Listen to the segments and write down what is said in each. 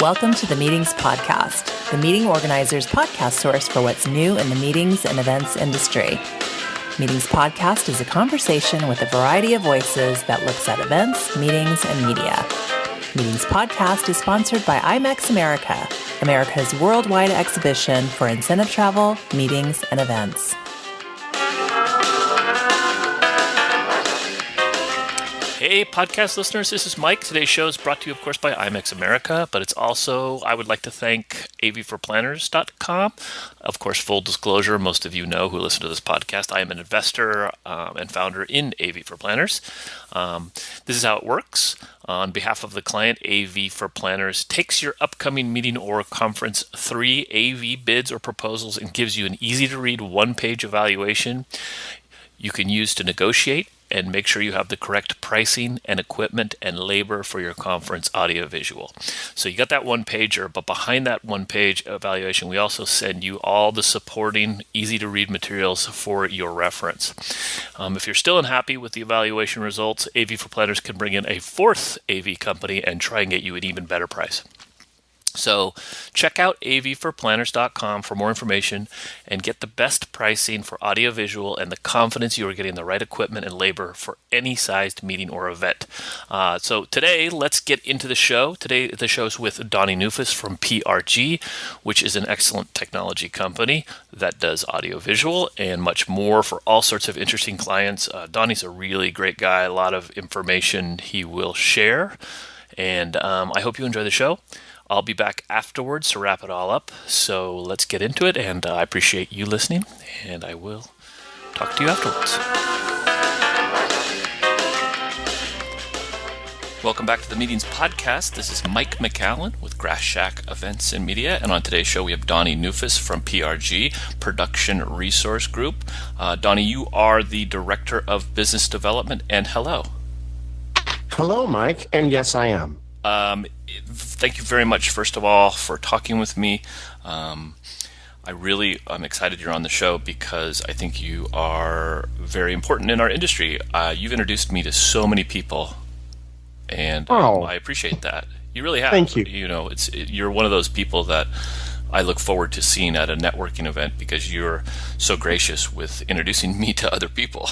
Welcome to the Meetings Podcast, the meeting organizer's podcast source for what's new in the meetings and events industry. Meetings Podcast is a conversation with a variety of voices that looks at events, meetings, and media. Meetings Podcast is sponsored by IMEX America, America's worldwide exhibition for incentive travel, meetings, and events. Hey, podcast listeners, this is Mike. Today's show is brought to you, of course, by IMEX America, but it's also, I would like to thank avforplanners.com. Of course, full disclosure, most of you know who listen to this podcast, I am an investor and founder in AV for Planners. This is how it works. On behalf of the client, AV for Planners takes your upcoming meeting or conference 3 AV bids or proposals and gives you an easy-to-read one-page evaluation you can use to negotiate and make sure you have the correct pricing and equipment and labor for your conference audiovisual. So you got that one pager, but behind that one page evaluation, we also send you all the supporting, easy to read materials for your reference. If you're still unhappy with the evaluation results, AV for Planners can bring in a fourth AV company and try and get you an even better price. So check out avforplanners.com for more information and get the best pricing for audiovisual and the confidence you are getting the right equipment and labor for any sized meeting or event. So today, let's get into the show. Today, the show is with Donny Neufuss from PRG, which is an excellent technology company that does audiovisual and much more for all sorts of interesting clients. Donny's a really great guy, a lot of information he will share, and I hope you enjoy the show. I'll be back afterwards to wrap it all up, so let's get into it, and I appreciate you listening, and I will talk to you afterwards. Welcome back to the Meetings Podcast. This is Mike McAllen with Grass Shack Events and Media, and on today's show we have Donny Neufuss from PRG, Production Resource Group. Donny, you are the Director of Business Development, and hello. Hello, Mike, and yes, I am. Thank you very much, first of all, for talking with me. I'm excited you're on the show because I think you are very important in our industry. You've introduced me to so many people, and I appreciate that. You really have. Thank you. You know, you're one of those people that I look forward to seeing at a networking event because you're so gracious with introducing me to other people.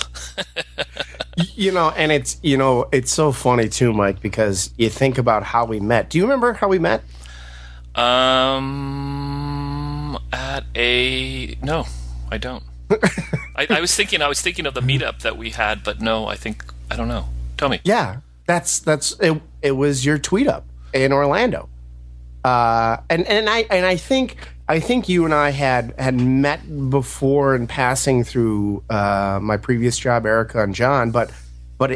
And it's so funny too, Mike, because you think about how we met. Do you remember how we met? No, I don't. I was thinking of the meetup that we had, but no, I don't know. Tell me. Yeah, that's it. It was your tweet up in Orlando, and I think you and I had met before in passing through my previous job, Erica and John, but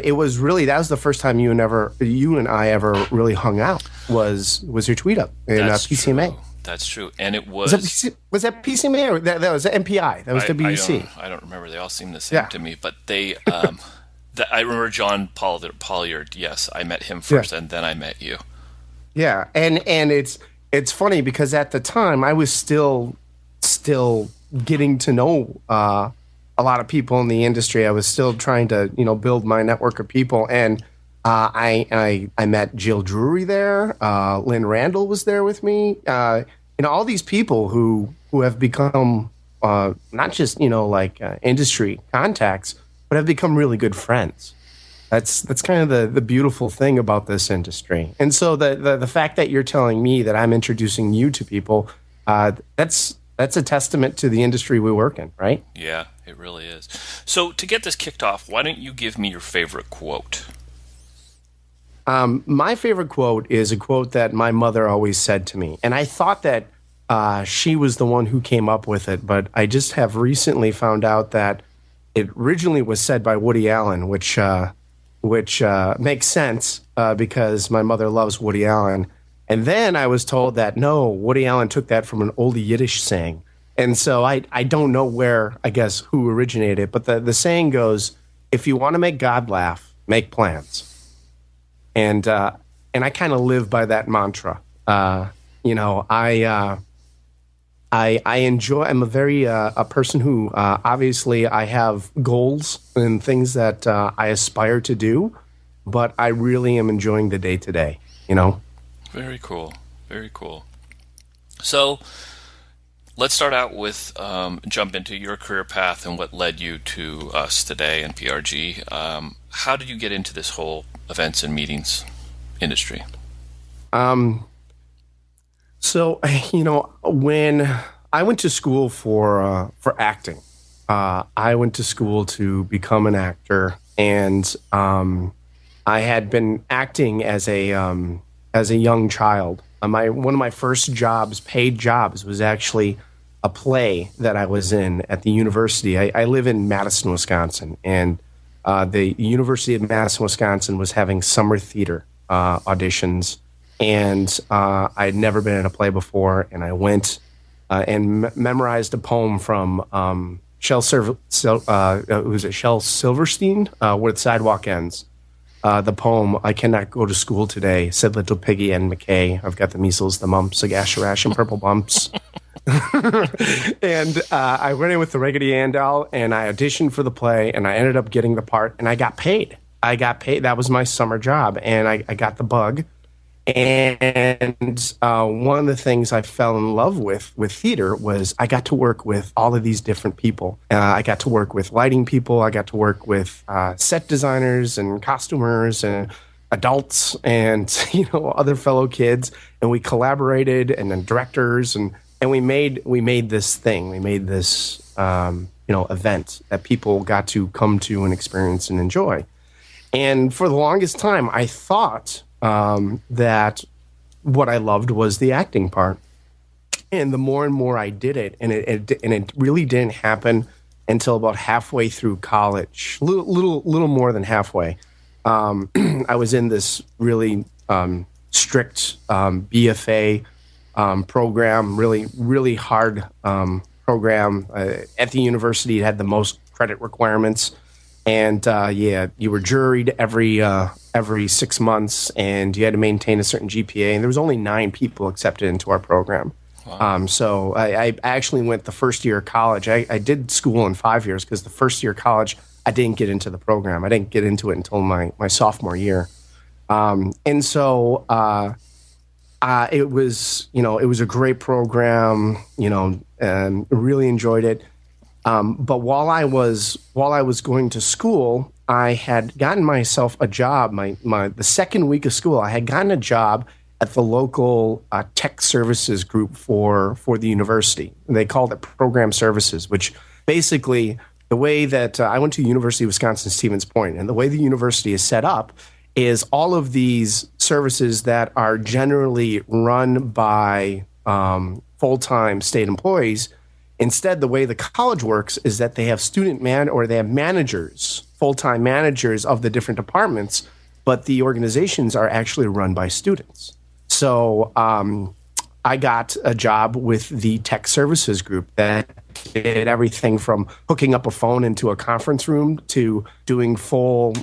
it was really, that was the first time you and I ever really hung out was your tweet up in PCMA. True. That's true, and it was that PCMA or that was MPI? That was WUC. I don't remember. They all seem the same to me, but they. I remember John Polliard. Yes, I met him first, and then I met you. Yeah, and it's funny because at the time I was still getting to know a lot of people in the industry. I was still trying to build my network of people, and I met Jill Drury there. Lynn Randall was there with me. All these people who have become not just industry contacts, but have become really good friends. That's kind of the beautiful thing about this industry. And so the fact that you're telling me that I'm introducing you to people, that's a testament to the industry we work in, right? Yeah, it really is. So to get this kicked off, why don't you give me your favorite quote? My favorite quote is a quote that my mother always said to me. And I thought that she was the one who came up with it, but I just have recently found out that it originally was said by Woody Allen, which makes sense because my mother loves Woody Allen. And then I was told that, no, Woody Allen took that from an oldie Yiddish saying. And so I don't know who originated it, but the saying goes, if you want to make God laugh, make plans. And I kind of live by that mantra. I'm a very a person who obviously I have goals and things that I aspire to do, but I really am enjoying the day to day, Very cool. Very cool. So let's start out with jump into your career path and what led you to us today in PRG. How did you get into this whole events and meetings industry? So, when I went to school for acting, I went to school to become an actor, and I had been acting as a young child. One of my first jobs, paid jobs, was actually a play that I was in at the university. I live in Madison, Wisconsin, and the University of Madison, Wisconsin was having summer theater auditions, and I had never been in a play before, and I went and memorized a poem from Shel Silverstein, Where the Sidewalk Ends. The poem, I cannot go to school today, said little piggy and McKay. I've got the measles, the mumps, a gash, a rash, and purple bumps. And I went in with the Raggedy Ann doll, and I auditioned for the play, and I ended up getting the part, and I got paid. That was my summer job, and I got the bug. And one of the things I fell in love with theater was I got to work with all of these different people. I got to work with lighting people. I got to work with set designers and costumers and adults and other fellow kids. And we collaborated, and then directors, and we made this thing. We made this event that people got to come to and experience and enjoy. And for the longest time, I thought that what I loved was the acting part. And the more and more I did it, and it really didn't happen until about halfway through college, little more than halfway. I was in this really strict BFA program, really hard program. At the university, it had the most credit requirements. And you were juried every 6 months, and you had to maintain a certain GPA. And there was only 9 people accepted into our program. Wow. So I actually went the first year of college. I did school in 5 years, because the first year of college I didn't get into the program. I didn't get into it until my sophomore year. And so it was a great program. And really enjoyed it. But while I was going to school, I had gotten myself a job. The second week of school, I had gotten a job at the local tech services group for the university. They called it program services, which basically the way that I went to University of Wisconsin-Stevens Point, and the way the university is set up is all of these services that are generally run by full-time state employees. Instead, the way the college works is that they have they have managers, full-time managers of the different departments, but the organizations are actually run by students. So I got a job with the tech services group that did everything from hooking up a phone into a conference room to doing full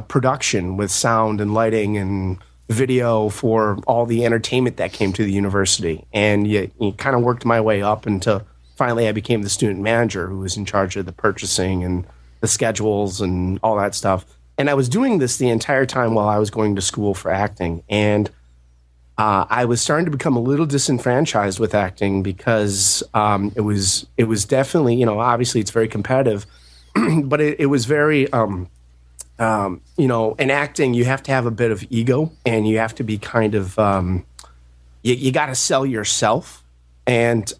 production with sound and lighting and video for all the entertainment that came to the university. And you kind of worked my way up until finally I became the student manager, who was in charge of the purchasing and the schedules and all that stuff. And I was doing this the entire time while I was going to school for acting. And I was starting to become a little disenfranchised with acting, because it was definitely, obviously it's very competitive, but it was very, in acting, you have to have a bit of ego, and you have to be kind of, you got to sell yourself. And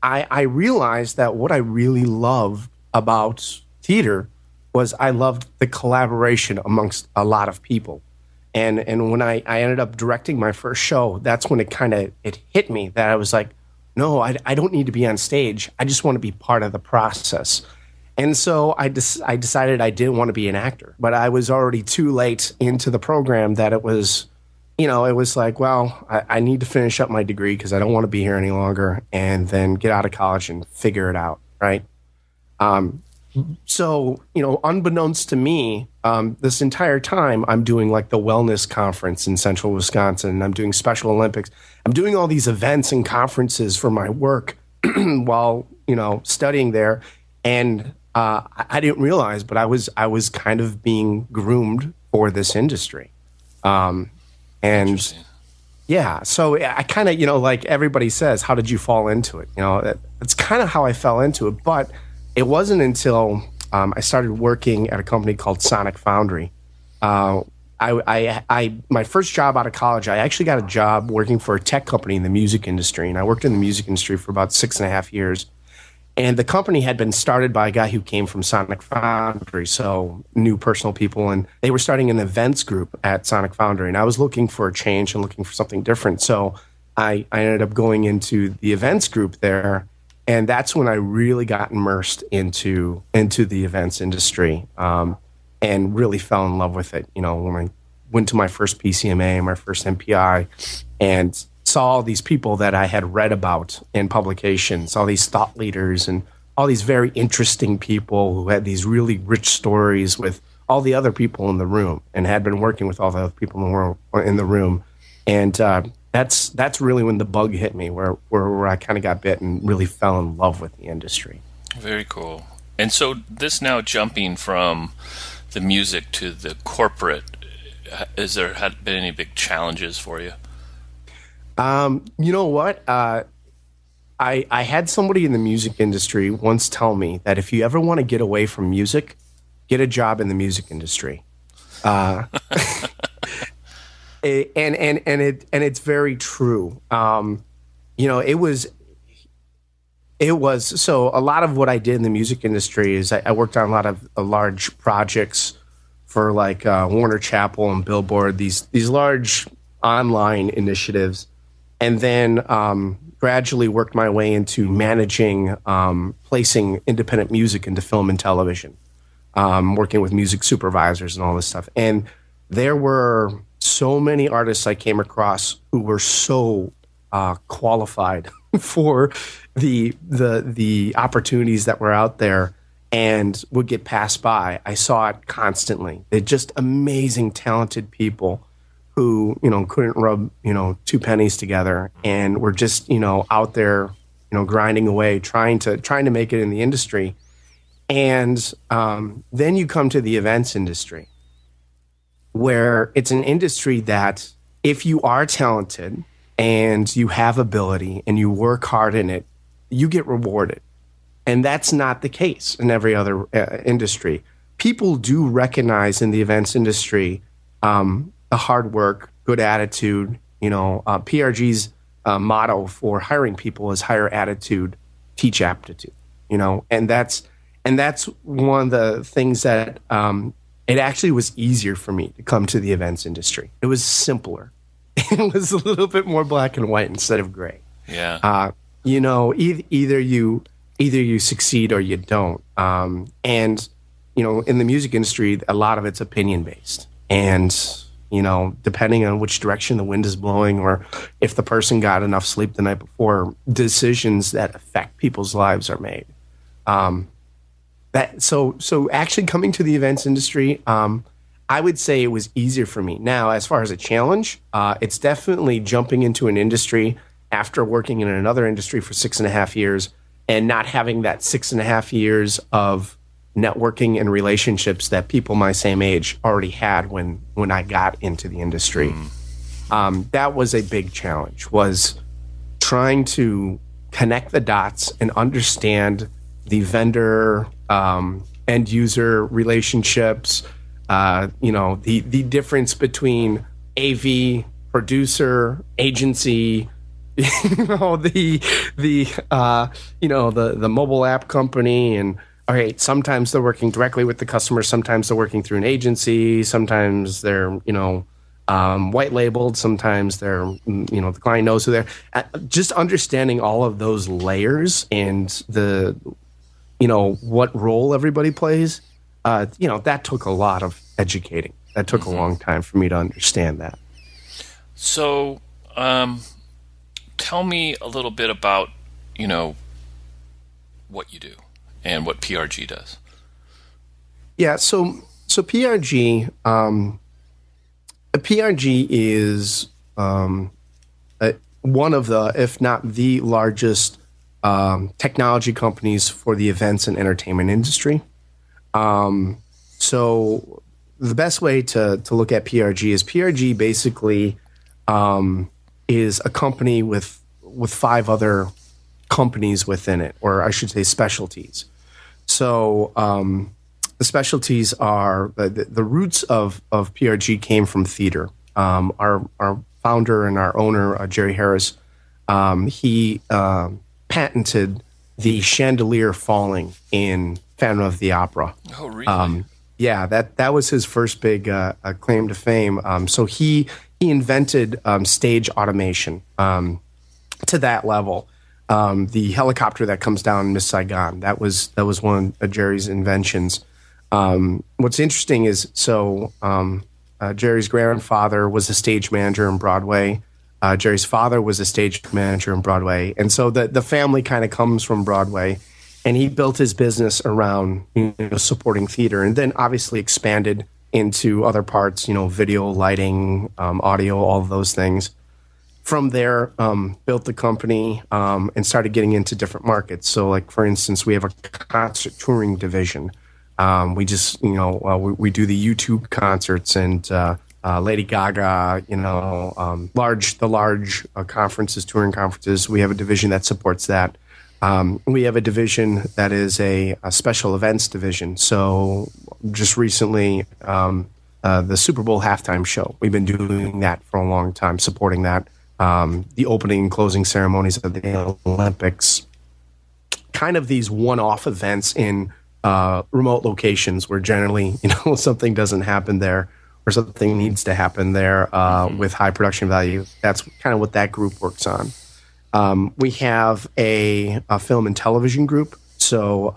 I realized that what I really loved about theater was I loved the collaboration amongst a lot of people. And when I ended up directing my first show, that's when it hit me that I was like, no, I don't need to be on stage. I just want to be part of the process. And so I decided I didn't want to be an actor, but I was already too late into the program that it was, it was like, well, I need to finish up my degree because I don't want to be here any longer, and then get out of college and figure it out, right? So, unbeknownst to me, this entire time I'm doing like the wellness conference in central Wisconsin. I'm doing Special Olympics. I'm doing all these events and conferences for my work while, studying there. And I didn't realize, but I was kind of being groomed for this industry. And Yeah. So I kind of, like everybody says, how did you fall into it? It's kind of how I fell into it. But it wasn't until I started working at a company called Sonic Foundry. My first job out of college, I actually got a job working for a tech company in the music industry. And I worked in the music industry for about 6.5 years. And the company had been started by a guy who came from Sonic Foundry, so knew personal people. And they were starting an events group at Sonic Foundry. And I was looking for a change and looking for something different. So I ended up going into the events group there. And that's when I really got immersed into the events industry and really fell in love with it. When I went to my first PCMA, my first MPI, and saw all these people that I had read about in publications, all these thought leaders and all these very interesting people who had these really rich stories with all the other people in the room and had been working with all the other people in the room. And that's really when the bug hit me, where I kind of got bit and really fell in love with the industry. Very cool. And so this now jumping from the music to the corporate, has there been any big challenges for you? You know what? I had somebody in the music industry once tell me that if you ever want to get away from music, get a job in the music industry. And it's very true. It was so a lot of what I did in the music industry is I worked on a lot of large projects for like Warner Chappell and Billboard, these large online initiatives. And then gradually worked my way into managing, placing independent music into film and television, working with music supervisors and all this stuff. And there were so many artists I came across who were so qualified for the opportunities that were out there and would get passed by. I saw it constantly. They're just amazing, talented people who, couldn't rub, two pennies together and were just, out there, grinding away, trying to make it in the industry. And then you come to the events industry, where it's an industry that if you are talented and you have ability and you work hard in it, you get rewarded. And that's not the case in every other industry. People do recognize in the events industry the hard work, good attitude. PRG's motto for hiring people is hire attitude, teach aptitude. And that's one of the things that it actually was easier for me to come to the events industry. It was simpler. It was a little bit more black and white instead of gray. Yeah. Either you succeed or you don't. And in the music industry, a lot of it's opinion based. And depending on which direction the wind is blowing or if the person got enough sleep the night before, decisions that affect people's lives are made. So actually coming to the events industry, I would say it was easier for me. Now, as far as a challenge, it's definitely jumping into an industry after working in another industry for 6.5 years and not having that 6.5 years of networking and relationships that people my same age already had when I got into the industry. That was a big challenge, was trying to connect the dots and understand the vendor, end user relationships, the difference between AV, producer, agency, the mobile app company. And all right, sometimes they're working directly with the customer, sometimes they're working through an agency, sometimes they're white labeled, sometimes they're the client knows who they're just understanding all of those layers and the what role everybody plays. That took a lot of educating. That took a long time for me to understand that. So tell me a little bit about what you do and what PRG does. Yeah, so PRG, PRG is one of the, if not the largest technology companies for the events and entertainment industry. So the best way to look at PRG is PRG basically is a company with 5 other companies within it, or I should say specialties. So the specialties are the roots of PRG came from theater. Our founder and our owner, Jerry Harris, he patented the chandelier falling in Phantom of the Opera. Oh, really? Yeah, that was his first big claim to fame. So he invented stage automation to that level. The helicopter that comes down Miss Saigon, that was one of Jerry's inventions. What's interesting is Jerry's grandfather was a stage manager in Broadway. Jerry's father was a stage manager in Broadway, and so the family kind of comes from Broadway. And he built his business around supporting theater, and then obviously expanded into other parts, video, lighting, audio, all of those things. From there, built the company and started getting into different markets. So, like for instance, we have a concert touring division. We just, we do the YouTube concerts and Lady Gaga, the large conferences, touring conferences. We have a division that supports that. We have a division that is a special events division. So just recently, the Super Bowl halftime show, we've been doing that for a long time, supporting that. The opening and closing ceremonies of the Olympics, kind of these one-off events in remote locations where generally, something doesn't happen there or something needs to happen there with high production value. That's kind of what that group works on. We have a film and television group. So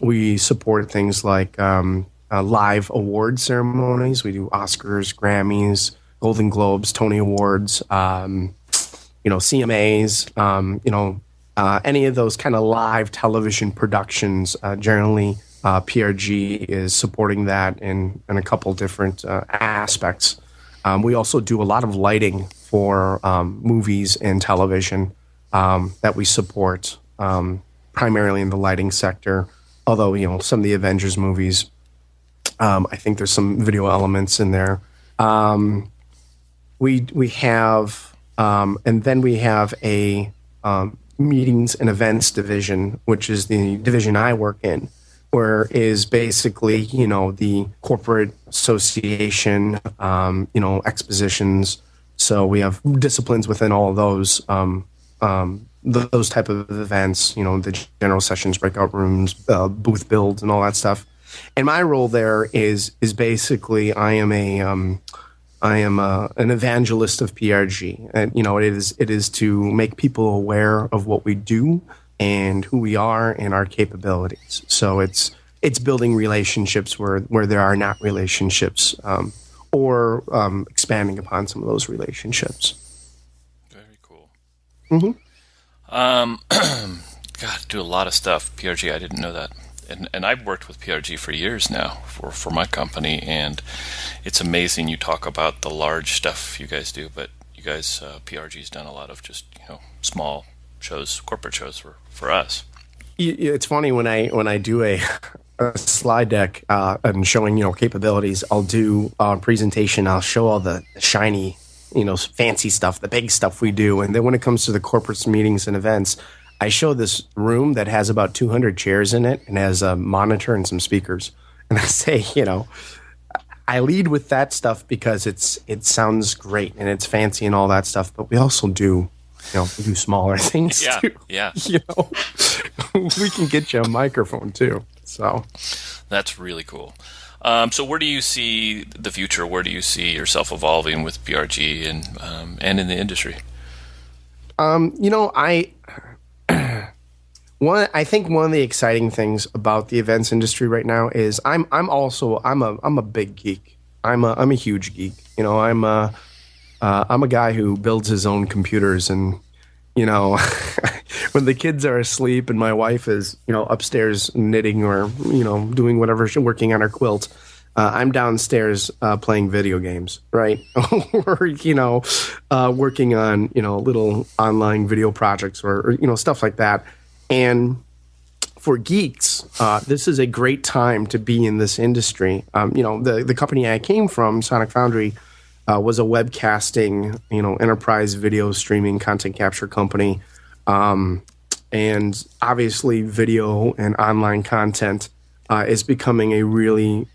we support things like live award ceremonies. We do Oscars, Grammys, Golden Globes, Tony Awards, CMAs, any of those kind of live television productions. Generally, PRG is supporting that in a couple different aspects. We also do a lot of lighting for movies and television that we support, primarily in the lighting sector. Although, some of the Avengers movies, I think there's some video elements in there. We have, and then we have a meetings and events division, which is the division I work in, where is basically, the corporate association, expositions. So we have disciplines within all of those type of events, the general sessions, breakout rooms, booth builds, and all that stuff. And my role there is basically I am an evangelist of PRG, and it is to make people aware of what we do and who we are and our capabilities. So it's building relationships where there are not relationships, or expanding upon some of those relationships. Very cool. Mm-hmm. God, do a lot of stuff. PRG, I didn't know that. And I've worked with PRG for years now for my company, and it's amazing. You talk about the large stuff you guys do, but you guys, PRG's done a lot of just, small shows, corporate shows for us. It's funny when I do a slide deck and showing, capabilities, I'll do a presentation, I'll show all the shiny, fancy stuff, the big stuff we do. And then when it comes to the corporate meetings and events, I show this room that has about 200 chairs in it and has a monitor and some speakers. And I say, I lead with that stuff because it sounds great and it's fancy and all that stuff. But we also do, we do smaller things too. Yeah. We can get you a microphone too. So that's really cool. So where do you see the future? Where do you see yourself evolving with PRG and in the industry? I think one of the exciting things about the events industry right now is I'm a big geek. I'm a huge geek. I'm a guy who builds his own computers, and when the kids are asleep and my wife is upstairs knitting or doing whatever, she's working on her quilt, I'm downstairs playing video games, right? Or working on little online video projects or stuff like that. And for geeks, this is a great time to be in this industry. The company I came from, Sonic Foundry, was a webcasting, enterprise video streaming content capture company. And obviously video and online content is becoming a really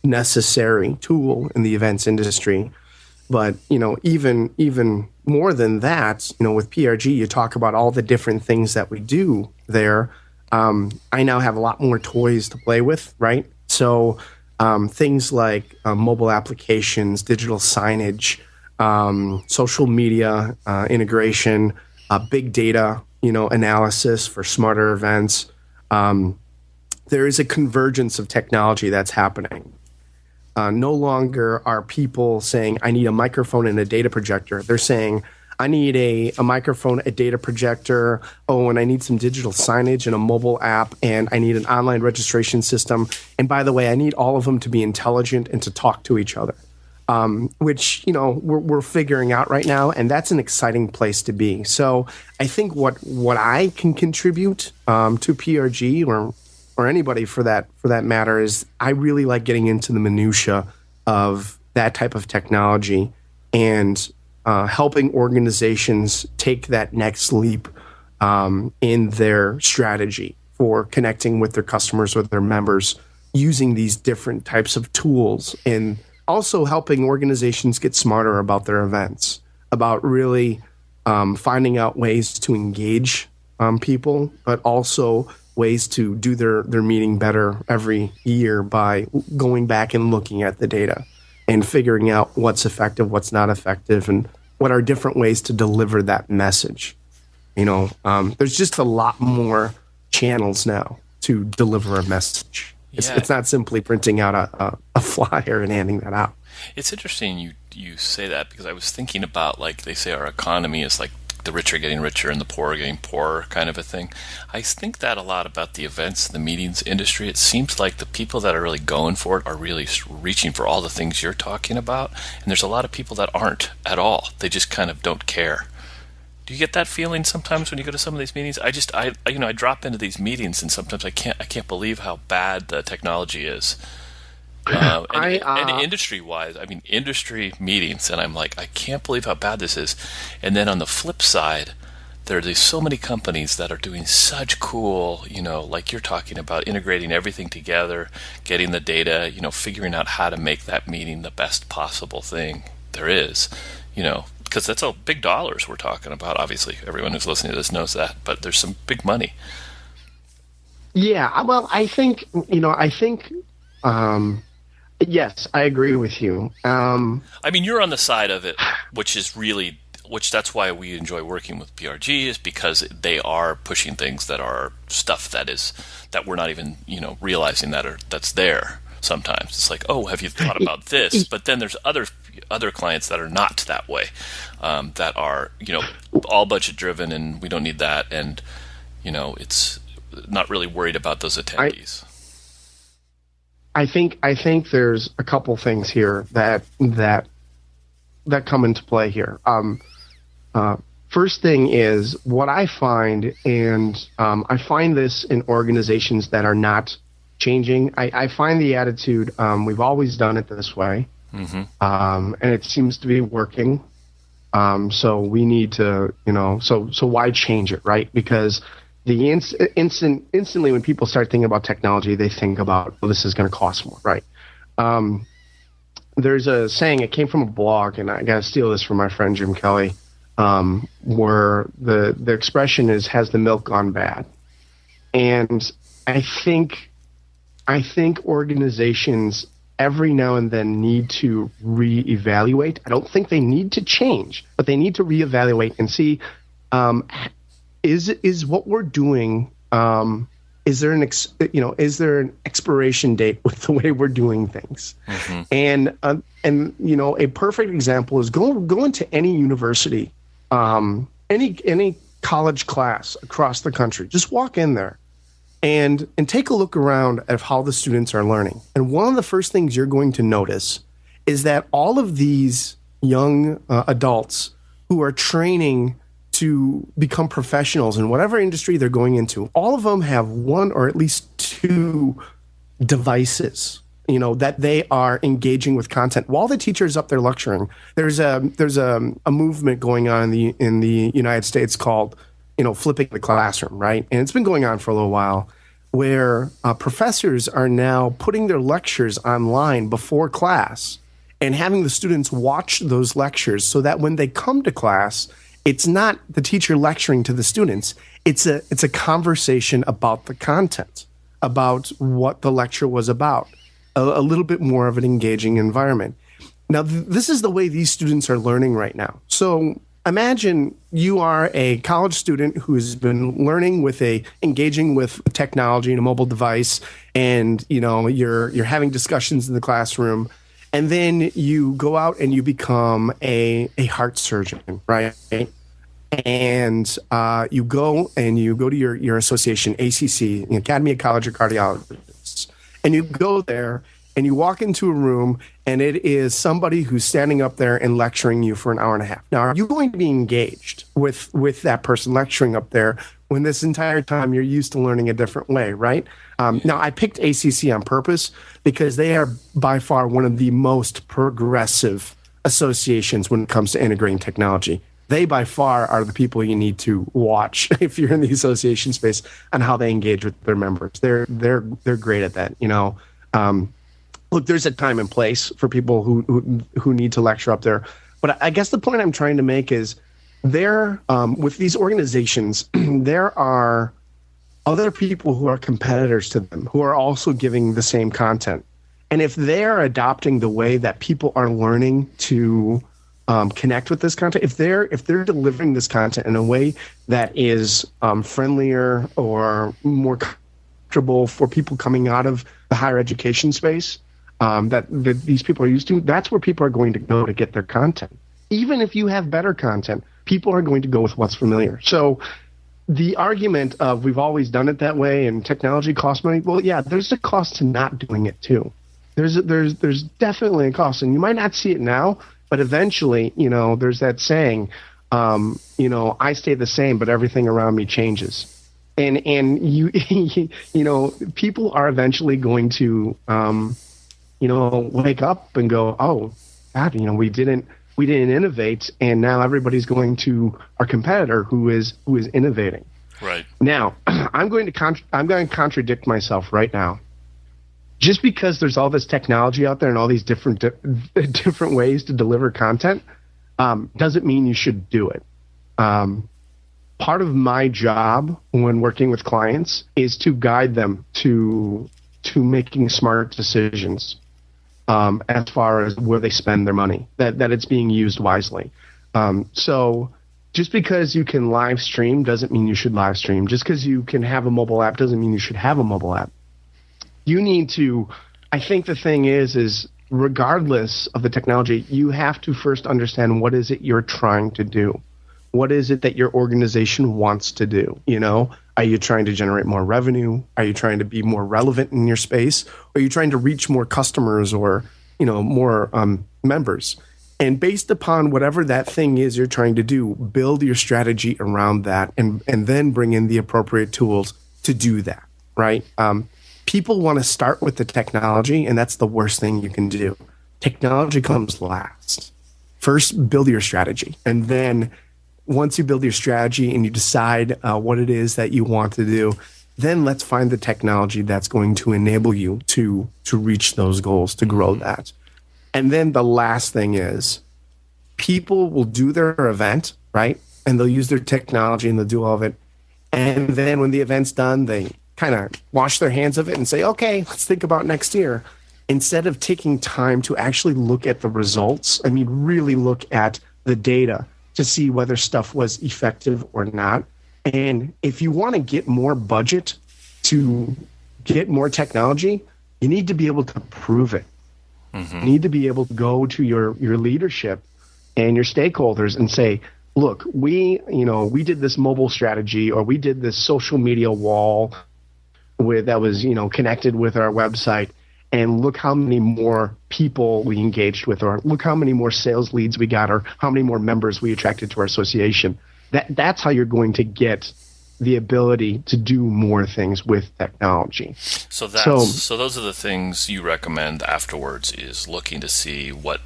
necessary tool in the events industry. But, even more than that, with PRG, you talk about all the different things that we do there. I now have a lot more toys to play with, right? So things like mobile applications, digital signage, social media integration, big data, analysis for smarter events. There is a convergence of technology that's happening. No longer are people saying, I need a microphone and a data projector. They're saying, I need a microphone, a data projector, and I need some digital signage and a mobile app, and I need an online registration system. And by the way, I need all of them to be intelligent and to talk to each other, which, we're figuring out right now, and that's an exciting place to be. So I think what I can contribute to PRG or anybody for that matter is I really like getting into the minutia of that type of technology and helping organizations take that next leap in their strategy for connecting with their customers or their members using these different types of tools, and also helping organizations get smarter about their events, about really finding out ways to engage people, but also ways to do their meeting better every year by going back and looking at the data and figuring out what's effective, what's not effective, and what are different ways to deliver that message. There's just a lot more channels now to deliver a message. It's not simply printing out a flyer and handing that out. It's interesting you say that, because I was thinking about, like, they say our economy is like the rich are getting richer and the poor are getting poorer kind of a thing. I think that a lot about the events, the meetings industry. It seems like the people that are really going for it are really reaching for all the things you're talking about, and there's a lot of people that aren't at all. They just kind of don't care. Do you get that feeling sometimes when you go to some of these meetings? I drop into these meetings, and sometimes I can't believe how bad the technology is. And industry-wise, industry meetings, and I'm like, I can't believe how bad this is. And then on the flip side, there's so many companies that are doing such cool, like you're talking about, integrating everything together, getting the data, figuring out how to make that meeting the best possible thing there is, because that's all big dollars we're talking about. Obviously, everyone who's listening to this knows that, but there's some big money. Yeah, well, I think, yes, I agree with you. You're on the side of it, which that's why we enjoy working with PRG, is because they are pushing things that are stuff that we're not even, realizing that's there sometimes. It's like, oh, have you thought about this? But then there's other clients that are not that way, that are, all budget driven, and we don't need that, and, it's not really worried about those attendees. I think there's a couple things here that come into play here. First thing is what I find, and I find this in organizations that are not changing. I find the attitude, we've always done it this way, and it seems to be working. So we need to, so why change it, right? Because the instantly when people start thinking about technology, they think about, well, this is going to cost more, right? There's a saying, it came from a blog, and I got to steal this from my friend Jim Kelly, where the expression is, has the milk gone bad? And I think organizations every now and then need to reevaluate. I don't think they need to change, but they need to reevaluate and see, is what we're doing, is there an expiration date with the way we're doing things? And a perfect example is go into any university, any college class across the country. Just walk in there and take a look around at how the students are learning. And one of the first things you're going to notice is that all of these young adults who are training to become professionals in whatever industry they're going into, all of them have one or at least two devices that they are engaging with content while the teacher is up there lecturing. There's a movement going on in the United States called, flipping the classroom, right? And it's been going on for a little while, where professors are now putting their lectures online before class and having the students watch those lectures so that when they come to class, it's not the teacher lecturing to the students. It's a conversation about the content, about what the lecture was about, a little bit more of an engaging environment. Now, this is the way these students are learning right now. So imagine you are a college student who's been learning engaging with technology and a mobile device, and you're having discussions in the classroom, and then you go out and you become a heart surgeon, right? And you go to your association, ACC, Academy of College of Cardiologists, and you go there and you walk into a room and it is somebody who's standing up there and lecturing you for an hour and a half. Now, are you going to be engaged with that person lecturing up there when this entire time you're used to learning a different way, right? Now, I picked ACC on purpose because they are by far one of the most progressive associations when it comes to integrating technology. They by far are the people you need to watch if you're in the association space on how they engage with their members. They're great at that. Look, there's a time and place for people who need to lecture up there, but I guess the point I'm trying to make is with these organizations, there are other people who are competitors to them who are also giving the same content, and if they're adopting the way that people are learning to connect with this content, if they're delivering this content in a way that is friendlier or more comfortable for people coming out of the higher education space that these people are used to, that's where people are going to go to get their content. Even if you have better content, people are going to go with what's familiar. So the argument of we've always done it that way and technology costs money, well, yeah, there's a cost to not doing it too. There's definitely a cost, and you might not see it now, but eventually, there's that saying, I stay the same, but everything around me changes. And you, people are eventually going to, wake up and go, oh, God, we didn't innovate, and now everybody's going to our competitor who is innovating. Right. Now, I'm going to contradict myself right now. Just because there's all this technology out there and all these different ways to deliver content doesn't mean you should do it. Part of my job when working with clients is to guide them to making smart decisions as far as where they spend their money, that it's being used wisely. So just because you can live stream doesn't mean you should live stream. Just because you can have a mobile app doesn't mean you should have a mobile app. You need to, I think the thing is regardless of the technology, you have to first understand what is it you're trying to do. What is it that your organization wants to do? Are you trying to generate more revenue? Are you trying to be more relevant in your space? Or are you trying to reach more customers or, more members? And based upon whatever that thing is you're trying to do, build your strategy around that and then bring in the appropriate tools to do that, right? People want to start with the technology, and that's the worst thing you can do. Technology comes last. First, build your strategy. And then once you build your strategy and you decide what it is that you want to do, then let's find the technology that's going to enable you to reach those goals, to grow that. And then the last thing is people will do their event, right? And they'll use their technology and they'll do all of it. And then when the event's done, they kind of wash their hands of it and say, okay, let's think about next year. Instead of taking time to actually look at the results, really look at the data to see whether stuff was effective or not. And if you want to get more budget to get more technology, you need to be able to prove it. Mm-hmm. You need to be able to go to your leadership and your stakeholders and say, look, we did this mobile strategy, or we did this social media wall that was, connected with our website, and look how many more people we engaged with, or look how many more sales leads we got, or how many more members we attracted to our association. That's how you're going to get the ability to do more things with technology. So those are the things you recommend afterwards, is looking to see what,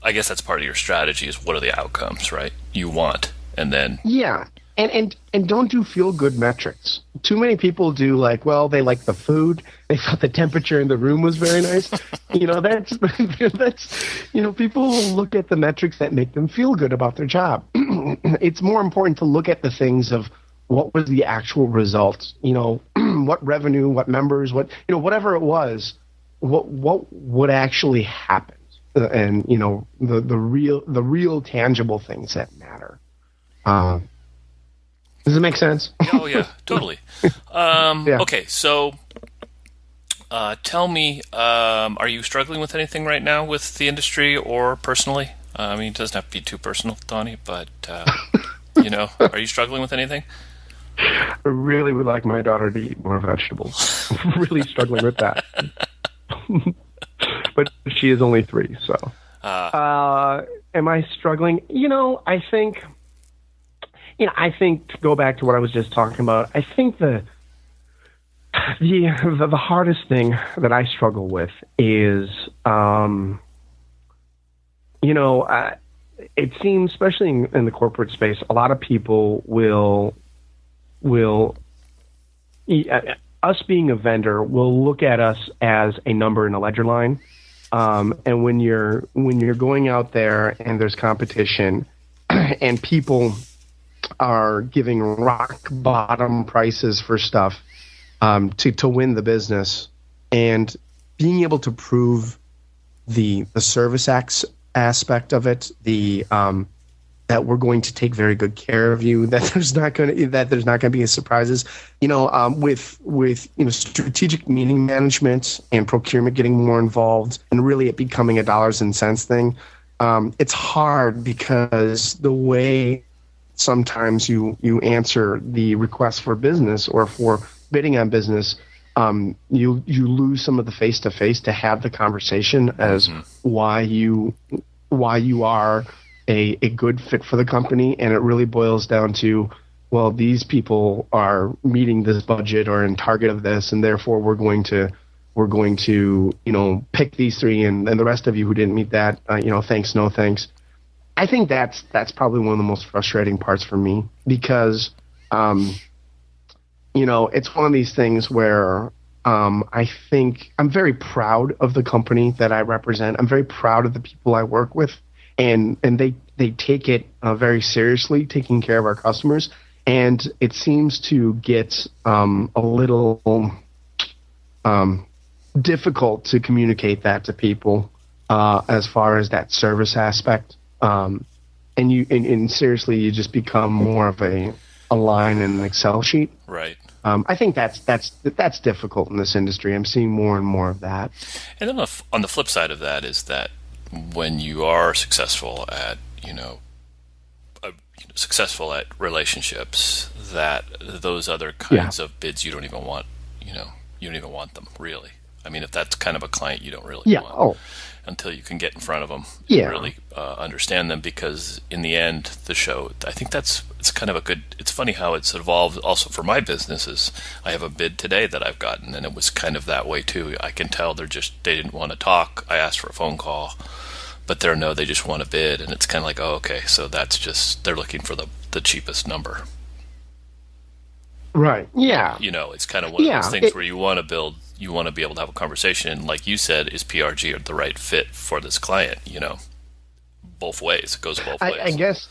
I guess that's part of your strategy, is what are the outcomes, right, you want, and then... Yeah, and don't do feel-good metrics. Too many people do, like, well, they like the food, they thought the temperature in the room was very nice. That's people will look at the metrics that make them feel good about their job. It's more important to look at the things of what was the actual results, what revenue, what members, whatever it was, what would actually happen. And the real tangible things that matter. Does it make sense? Oh yeah, totally. Yeah. Okay, so tell me, are you struggling with anything right now with the industry or personally? I mean, it doesn't have to be too personal, Donny, but are you struggling with anything? I really would like my daughter to eat more vegetables. Really struggling with that. But she is only 3, so. Am I struggling? I think to go back to what I was just talking about, I think the hardest thing that I struggle with is, it seems, especially in the corporate space, a lot of people will us being a vendor will look at us as a number in a ledger line. And when you're going out there and there's competition and people are giving rock bottom prices for stuff to win the business, and being able to prove the service aspect of it, that we're going to take very good care of you, that there's not going to be any surprises, with strategic meeting management and procurement getting more involved, and really it becoming a dollars and cents thing. It's hard because the way sometimes you answer the request for business or for bidding on business, you lose some of the face-to-face to have the conversation as why you are a good fit for the company. And it really boils down to, well, these people are meeting this budget or in target of this, and therefore we're going to pick these 3, and the rest of you who didn't meet that, thanks, no thanks. I think that's probably one of the most frustrating parts for me, because it's one of these things where I think I'm very proud of the company that I represent. I'm very proud of the people I work with. And they take it very seriously, taking care of our customers. And it seems to get a little difficult to communicate that to people as far as that service aspect. And seriously, you just become more of a line in an Excel sheet. Right. I think that's difficult in this industry. I'm seeing more and more of that. And then on the flip side of that is that when you are successful at successful at relationships, that those other kinds of bids you don't even want, you don't even want them, really. I mean, if that's kind of a client you don't really want until you can get in front of them and really understand them, because in the end, the show, I think it's kind of a good, it's funny how it's evolved also for my businesses. I have a bid today that I've gotten, and it was kind of that way too. I can tell they didn't want to talk. I asked for a phone call, but they just want a bid, and it's kind of like, oh, okay, so that's just, they're looking for the cheapest number. Right, yeah. It's kind of one of those things where you want to be able to have a conversation, and like you said, is PRG the right fit for this client, both ways. It goes both ways. I guess,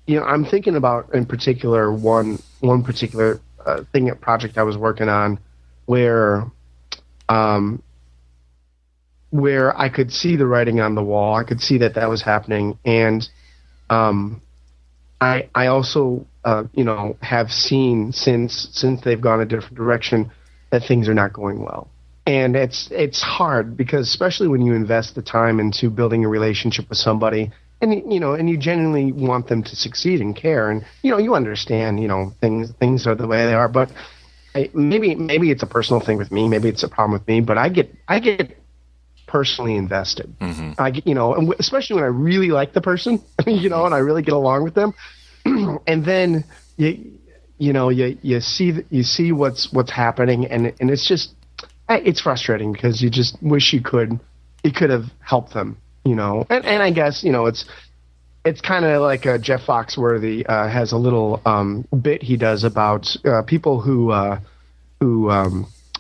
I'm thinking about, in particular, one particular project I was working on where I could see the writing on the wall. I could see that was happening. And I also, have seen since they've gone a different direction that things are not going well. And it's hard, because especially when you invest the time into building a relationship with somebody, and you genuinely want them to succeed and care, and you understand things are the way they are. But maybe it's a personal thing with me, maybe it's a problem with me, but I get personally invested. Mm-hmm. I get, especially when I really like the person, and I really get along with them, and then you see what's happening, and it's just it's frustrating because you just wish you could have helped them, and I guess it's kind of like Jeff Foxworthy has a little bit he does about people who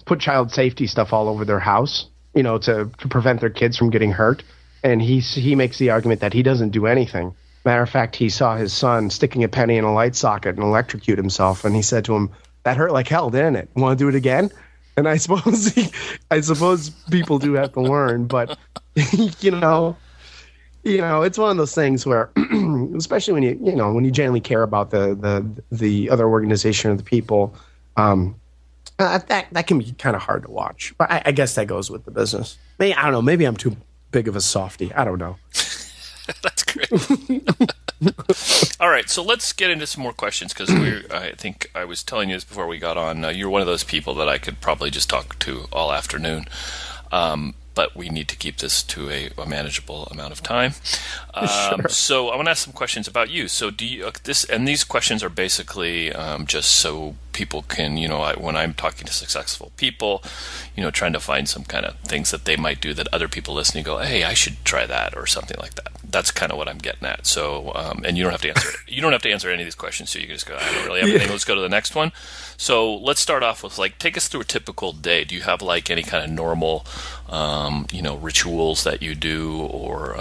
put child safety stuff all over their house, to prevent their kids from getting hurt, and he makes the argument that he doesn't do anything. Matter of fact, he saw his son sticking a penny in a light socket and electrocute himself, and he said to him, "That hurt like hell, didn't it? Want to do it again?" And I suppose people do have to learn, but it's one of those things where, especially when you genuinely care about the other organization or the people, that can be kind of hard to watch. But I guess that goes with the business. Maybe I don't know. Maybe I'm too big of a softie. I don't know. That's great. All right, so let's get into some more questions because I think I was telling you this before we got on. You're one of those people that I could probably just talk to all afternoon, but we need to keep this to a manageable amount of time. Sure. So I want to ask some questions about you. So do you these questions are basically just so people can, when I'm talking to successful people, trying to find some kind of things that they might do that other people listening go, hey, I should try that or something like that. That's kind of what I'm getting at. So, and you don't have to answer it. You don't have to answer any of these questions. So you can just go, I don't really have anything. Let's go to the next one. So let's start off with take us through a typical day. Do you have any kind of normal, rituals that you do, or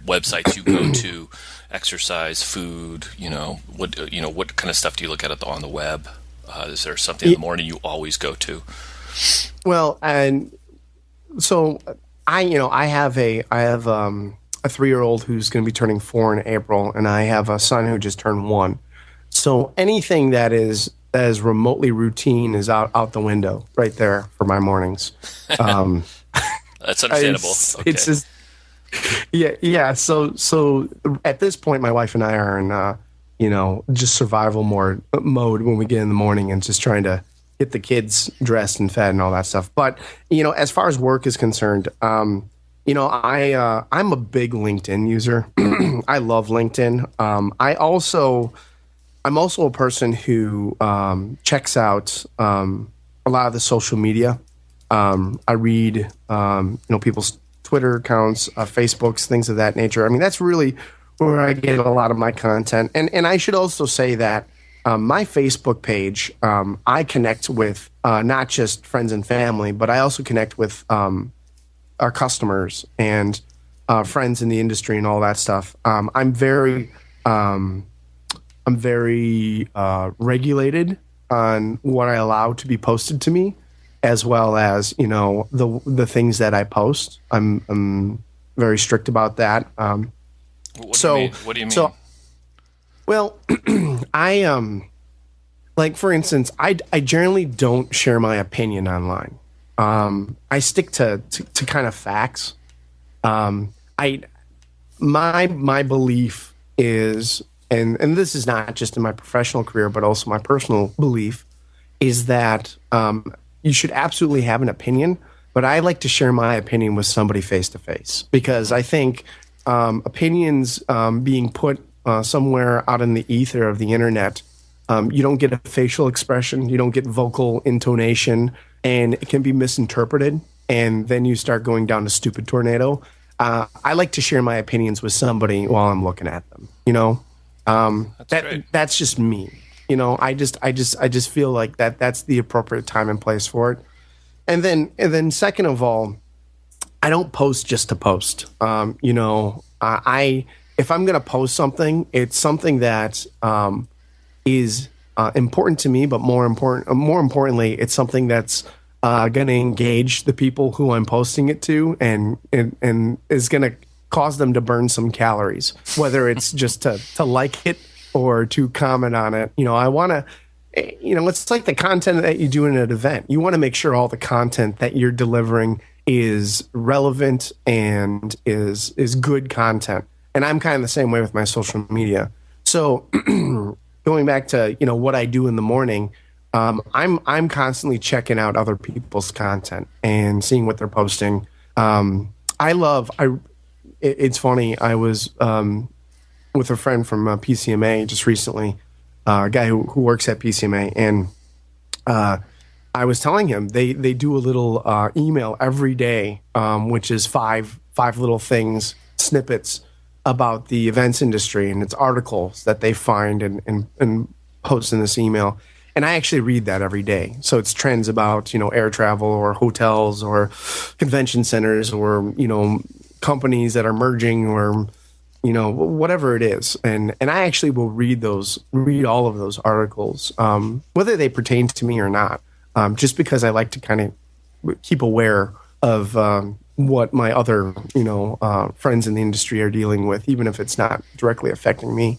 websites you go to, exercise, food? What kind of stuff do you look at on the web? Is there something in the morning you always go to? Well, and so I have a 3-year-old who's going to be turning 4 in April, and I have a son who just turned 1. So anything that is remotely routine is out the window right there for my mornings. That's understandable. It's just yeah. So at this point, my wife and I are in just survival mode when we get in the morning and just trying to get the kids dressed and fed and all that stuff. But as far as work is concerned, I'm a big LinkedIn user. I love LinkedIn. I'm also a person who checks out a lot of the social media. I read people's Twitter accounts, Facebooks, things of that nature. I mean, that's really where I get a lot of my content. And I should also say that my Facebook page, I connect with not just friends and family, but I also connect with our customers and friends in the industry and all that stuff. I'm very regulated on what I allow to be posted to me, as well as the things that I post. I'm very strict about that. What do you mean? So, well, for instance, I generally don't share my opinion online. I stick to kind of facts. My belief is, and this is not just in my professional career, but also my personal belief, is that you should absolutely have an opinion, but I like to share my opinion with somebody face to face, because I think opinions being put somewhere out in the ether of the internet, you don't get a facial expression, you don't get vocal intonation, and it can be misinterpreted, and then you start going down a stupid tornado. I like to share my opinions with somebody while I'm looking at them. That's just me. I just feel like that's the appropriate time and place for it. And then second of all, I don't post just to post. If I'm going to post something, it's something that is important to me, but more importantly, it's something that's going to engage the people who I'm posting it to, and is going to cause them to burn some calories, whether it's just to like it or to comment on it. I want to, it's like the content that you do in an event. You want to make sure all the content that you're delivering is relevant and is good content. And I'm kind of the same way with my social media. So going back to, what I do in the morning, I'm constantly checking out other people's content and seeing what they're posting. It's funny. I was with a friend from PCMA just recently, a guy who works at PCMA, and I was telling him they do a little email every day, which is five little things, snippets about the events industry, and it's articles that they find and post in this email. And I actually read that every day. So it's trends about, air travel or hotels or convention centers or, companies that are merging or, whatever it is. And I actually will read all of those articles, whether they pertain to me or not, just because I like to kind of keep aware of what my other, friends in the industry are dealing with, even if it's not directly affecting me.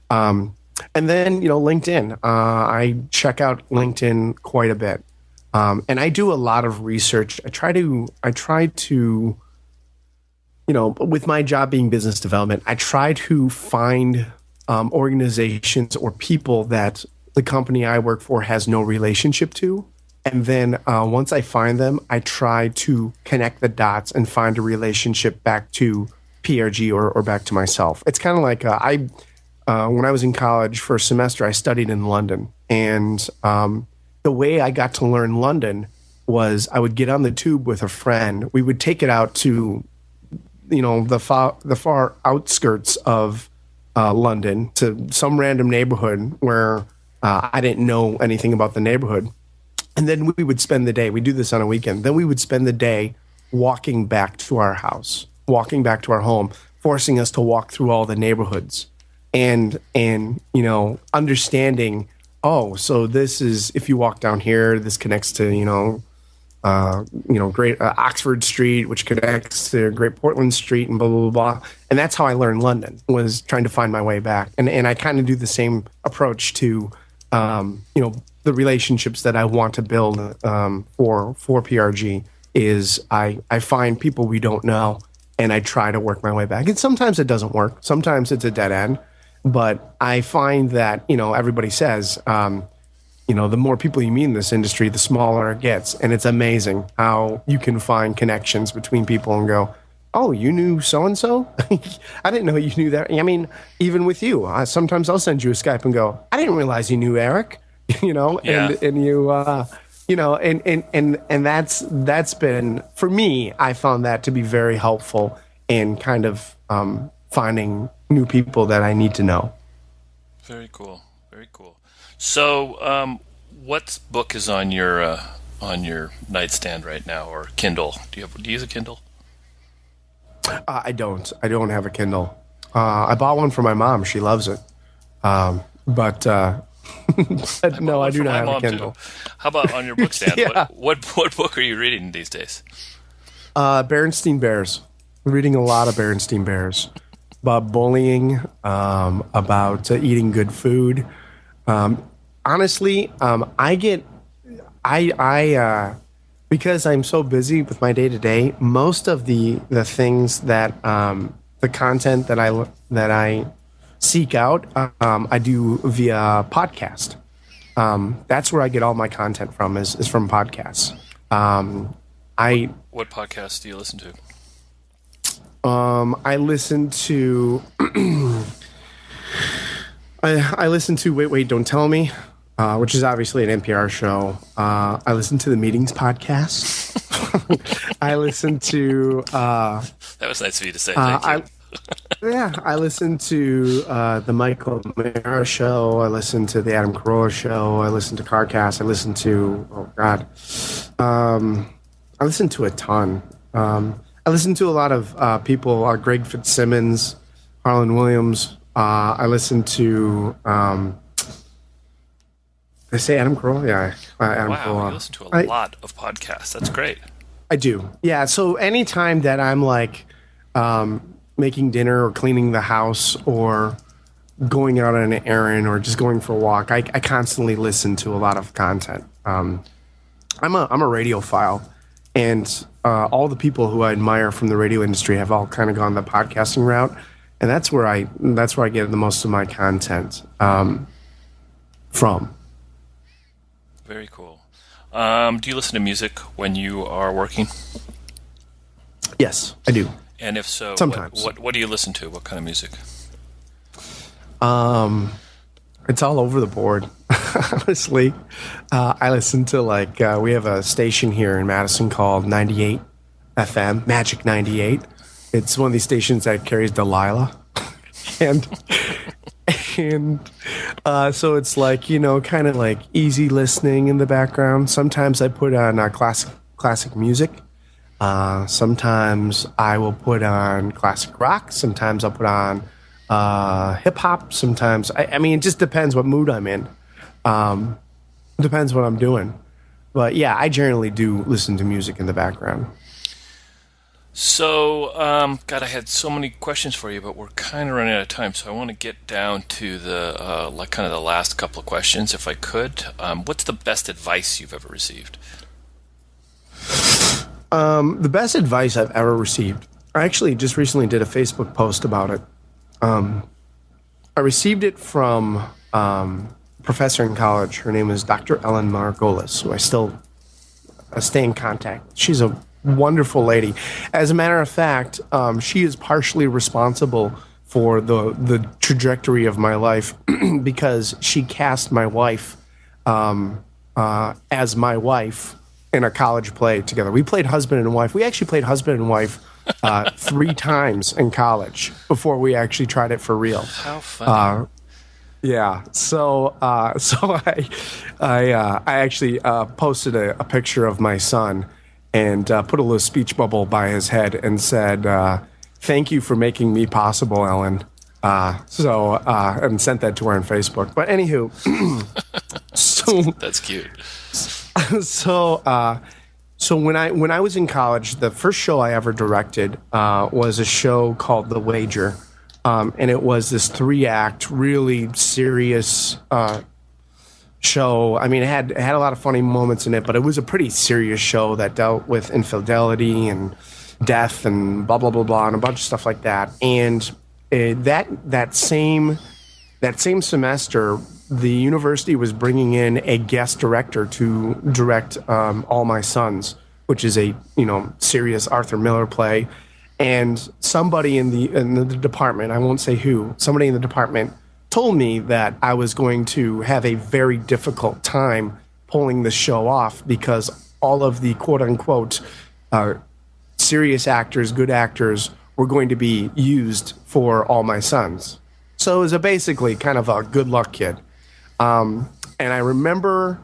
And then, LinkedIn. I check out LinkedIn quite a bit. And I do a lot of research. I try to, with my job being business development, I try to find organizations or people that the company I work for has no relationship to. And then once I find them, I try to connect the dots and find a relationship back to PRG or back to myself. It's kind of like when I was in college for a semester, I studied in London. And the way I got to learn London was I would get on the tube with a friend. We would take it out to, the far outskirts of London, to some random neighborhood where I didn't know anything about the neighborhood. And then we would spend the day. We do this on a weekend. Then we would spend the day walking back to our house, walking back to our home, forcing us to walk through all the neighborhoods. And understanding, so this is, if you walk down here, this connects to Great Oxford Street, which connects to Great Portland Street, and blah blah blah. And that's how I learned London, was trying to find my way back. And I kind of do the same approach to the relationships that I want to build for PRG. Is I find people we don't know, and I try to work my way back. And sometimes it doesn't work. Sometimes it's a dead end. But I find that, everybody says, the more people you meet in this industry, the smaller it gets. And it's amazing how you can find connections between people and go, oh, you knew so-and-so? I didn't know you knew that. I mean, even with you, sometimes I'll send you a Skype and go, I didn't realize you knew Eric, Yeah. and you, and that's been, for me, I found that to be very helpful in kind of finding new people that I need to know. Very cool. Very cool. So, what book is on your nightstand right now, or Kindle? Do you use a Kindle? I don't have a Kindle. I bought one for my mom. She loves it. But no, I do not have a Kindle. Too. How about on your book stand? Yeah. What book are you reading these days? Berenstein Bears. Reading a lot of Berenstein Bears. About bullying, about eating good food. Honestly, because I'm so busy with my day to day, most of the things that the content that I seek out, I do via podcast. That's where I get all my content from is from podcasts. What podcasts do you listen to? I listen to I listen to Wait, Don't Tell Me, which is obviously an NPR show. I listen to the Meetings podcast. I listen to that was nice of you to say. Thank you. I listen to the Michael Mara show. I listen to the Adam Carolla show. I listen to CarCast. I listen to I listen to a ton. I listen to a lot of people, Greg Fitzsimmons, Harlan Williams. I listen to, did I say Adam Carolla? Yeah, Adam Carolla. Wow, you listen to a lot of podcasts. That's great. I do. Yeah, so anytime that I'm like making dinner or cleaning the house or going out on an errand or just going for a walk, I constantly listen to a lot of content. I'm a radiophile. And all the people who I admire from the radio industry have all kind of gone the podcasting route, and that's where I get the most of my content from. Very cool. Do you listen to music when you are working? Yes, I do. And if so, sometimes. What do you listen to? What kind of music? It's all over the board. Honestly, I listen to we have a station here in Madison called 98 FM, Magic 98. It's one of these stations that carries Delilah, and so it's kind of like easy listening in the background. Sometimes I put on classic music. Sometimes I will put on classic rock. Sometimes I'll put on hip hop. Sometimes it just depends what mood I'm in. Depends what I'm doing. But yeah, I generally do listen to music in the background. So, God, I had so many questions for you, but we're kind of running out of time. So I want to get down to the kind of the last couple of questions, if I could. What's the best advice you've ever received? The best advice I've ever received. I actually just recently did a Facebook post about it. I received it from a professor in college. Her name is Dr. Ellen Margolis, who I still stay in contact. She's a wonderful lady. As a matter of fact, she is partially responsible for the trajectory of my life because she cast my wife as my wife in a college play together. We played husband and wife. We actually played husband and wife 3 times in college before we actually tried it for real. How funny. Yeah. So I actually posted a picture of my son and put a little speech bubble by his head and said, "Thank you for making me possible, Ellen." And sent that to her on Facebook. But anywho, that's cute. So when I was in college, the first show I ever directed was a show called The Wager, and it was this 3-act, really serious show. I mean, it had a lot of funny moments in it, but it was a pretty serious show that dealt with infidelity and death and blah blah blah blah and a bunch of stuff like that. And that same semester, the university was bringing in a guest director to direct All My Sons, which is a serious Arthur Miller play. And somebody in the department, I won't say who, somebody in the department told me that I was going to have a very difficult time pulling the show off because all of the quote unquote serious actors, good actors, were going to be used for All My Sons. So it was basically kind of a good luck kid. And I remember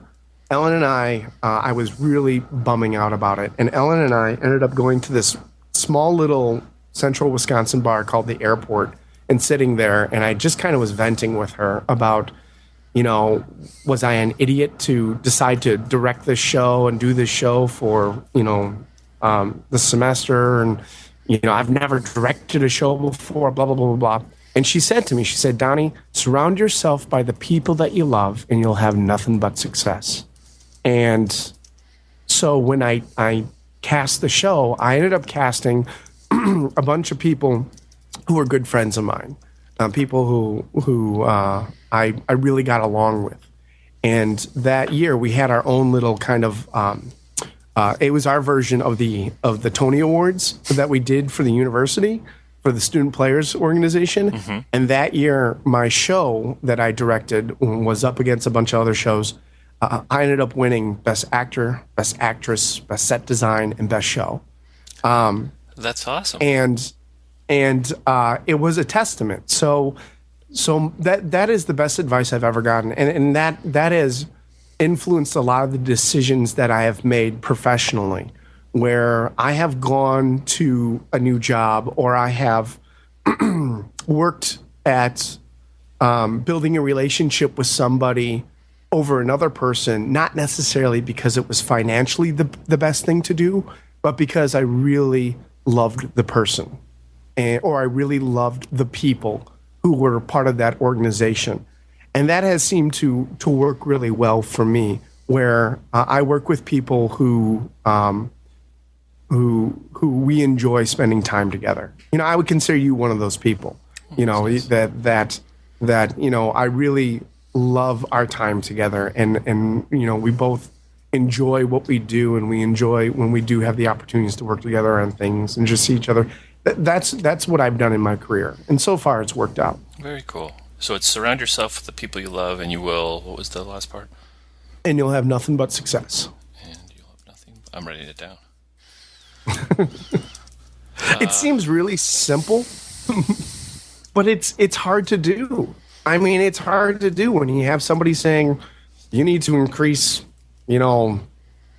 Ellen and I was really bumming out about it. And Ellen and I ended up going to this small little central Wisconsin bar called the Airport and sitting there. And I just kind of was venting with her about, was I an idiot to decide to direct this show and do this show for, the semester? And, I've never directed a show before, blah, blah, blah, blah, blah. And she said to me, "Donnie, surround yourself by the people that you love and you'll have nothing but success." And so when I cast the show, I ended up casting a bunch of people who were good friends of mine, people who I really got along with. And that year we had our own little kind of, it was our version of the Tony Awards that we did for the university, for the Student Players Organization. Mm-hmm. And that year, my show that I directed was up against a bunch of other shows. I ended up winning Best Actor, Best Actress, Best Set Design, and Best Show. That's awesome. And it was a testament. So that is the best advice I've ever gotten. And that has influenced a lot of the decisions that I have made professionally, where I have gone to a new job or I have worked at building a relationship with somebody over another person, not necessarily because it was financially the best thing to do, but because I really loved the person or I really loved the people who were part of that organization. And that has seemed to work really well for me, where I work with people who we enjoy spending time together. I would consider you one of those people. That I really love our time together, and we both enjoy what we do, and we enjoy when we do have the opportunities to work together on things and just see each other. That's what I've done in my career, and so far it's worked out. Very cool. So it's surround yourself with the people you love, and you will. What was the last part? And you'll have nothing but success. And you'll have nothing. I'm writing it down. It seems really simple, but it's hard to do. I mean, it's hard to do when you have somebody saying you need to increase,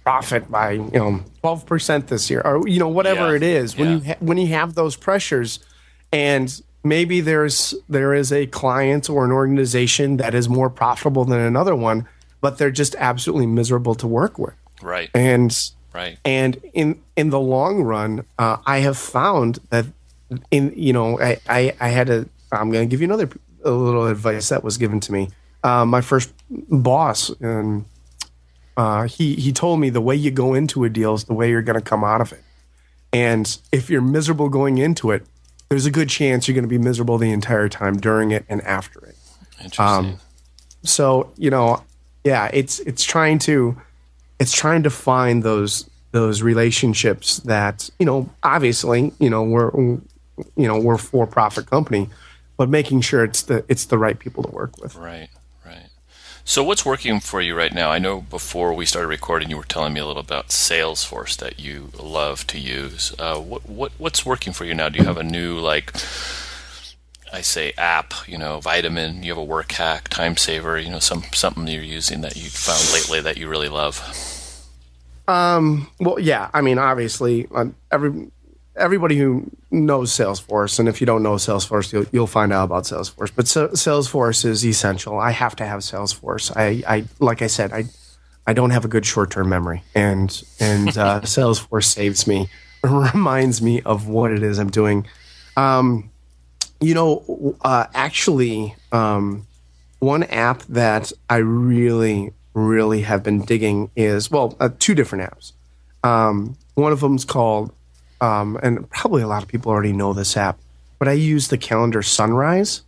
profit by 12% this year, or whatever it is. When you have those pressures, and maybe there is a client or an organization that is more profitable than another one, but they're just absolutely miserable to work with. Right. And right. And in the long run, I have found that I had I'm going to give you a little advice that was given to me. My first boss, and he told me the way you go into a deal is the way you're going to come out of it. And if you're miserable going into it, there's a good chance you're going to be miserable the entire time during it and after it. Interesting. So it's trying to find those relationships that obviously we're a for-profit company, but making sure it's the right people to work with. Right. So what's working for you right now? I know before we started recording, you were telling me a little about Salesforce that you love to use. What's working for you now? Do you have a new app? Vitamin. You have a work hack, time saver. Something you're using that you found lately that you really love. Well, yeah. I mean, obviously, everybody who knows Salesforce, and if you don't know Salesforce, you'll find out about Salesforce. But Salesforce is essential. I have to have Salesforce. I like I said, I don't have a good short-term memory, and Salesforce saves me, reminds me of what it is I'm doing. Actually, one app that I really have been digging is two different apps. One of them's called. And probably a lot of people already know this app, but I use the calendar Sunrise.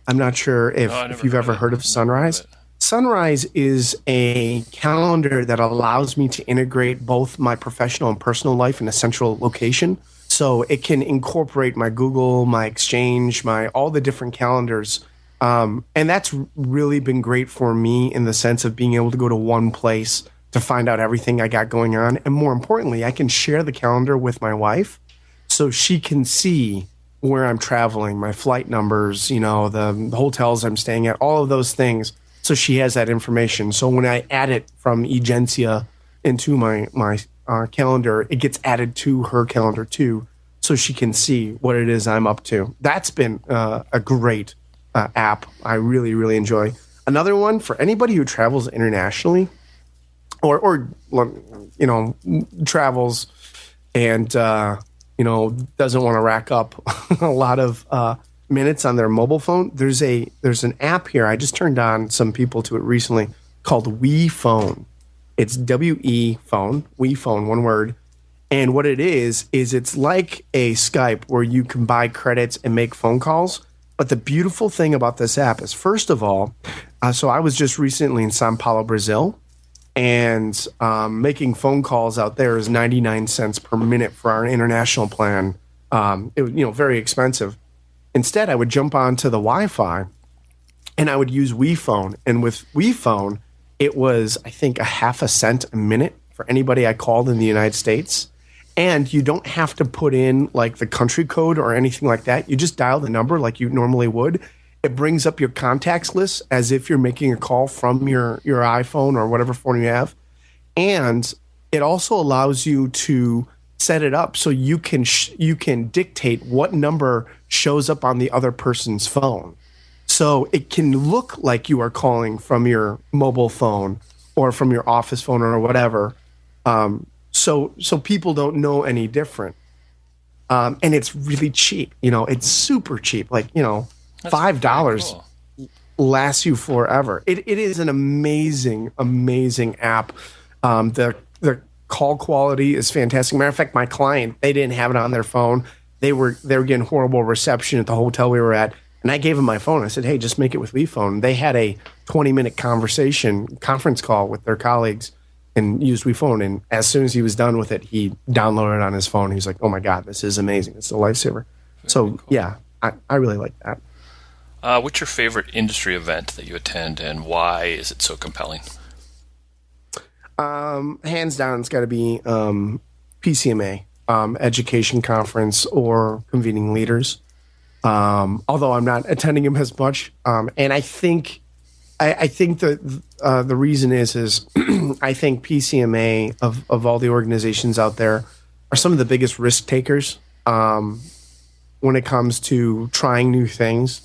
I'm not sure if you've ever heard of Sunrise. Sunrise is a calendar that allows me to integrate both my professional and personal life in a central location. So it can incorporate my Google, my Exchange, all the different calendars. And that's really been great for me in the sense of being able to go to one place to find out everything I got going on. And more importantly, I can share the calendar with my wife so she can see where I'm traveling, my flight numbers, the hotels I'm staying at, all of those things. So she has that information. So when I add it from Egencia into my calendar, it gets added to her calendar too, so she can see what it is I'm up to. That's been a great app. I really, really enjoy. Another one for anybody who travels internationally, or travels and doesn't want to rack up a lot of minutes on their mobile phone. There's an app here. I just turned on some people to it recently called WePhone. It's WE phone, WePhone, one word. And what it is it's like a Skype where you can buy credits and make phone calls. But the beautiful thing about this app is, first of all, so I was just recently in Sao Paulo, Brazil. And making phone calls out there is 99 cents per minute for our international plan. Very expensive. Instead, I would jump onto the Wi-Fi, and I would use WePhone. And with WePhone, it was, I think, a half a cent a minute for anybody I called in the United States. And you don't have to put in the country code or anything like that. You just dial the number like you normally would. It brings up your contacts list as if you're making a call from your iPhone or whatever phone you have. And it also allows you to set it up so you can dictate what number shows up on the other person's phone. So it can look like you are calling from your mobile phone or from your office phone or whatever. So people don't know any different. And it's really cheap. It's super cheap. $5 lasts you forever. It is an amazing app. The call quality is fantastic. Matter of fact, my client, they didn't have it on their phone. They were getting horrible reception at the hotel we were at, and I gave them my phone. I said, "Hey, just make it with WePhone." They had a 20-minute conference call with their colleagues, and used WePhone. And as soon as he was done with it, he downloaded it on his phone. He was like, "Oh my God, this is amazing! It's a lifesaver." So cool. Yeah, I really like that. What's your favorite industry event that you attend, and why is it so compelling? Hands down, it's got to be PCMA, education conference or convening leaders. Although I'm not attending them as much, and I think the reason is I think PCMA of all the organizations out there are some of the biggest risk takers when it comes to trying new things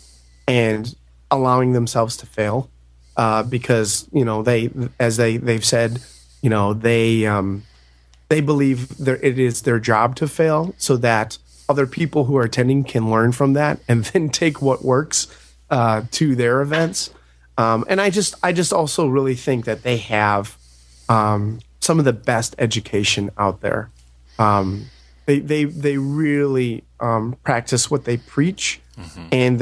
and allowing themselves to fail, because they've said, they believe it is their job to fail so that other people who are attending can learn from that and then take what works to their events. And I just also really think that they have some of the best education out there. They really practice what they preach, and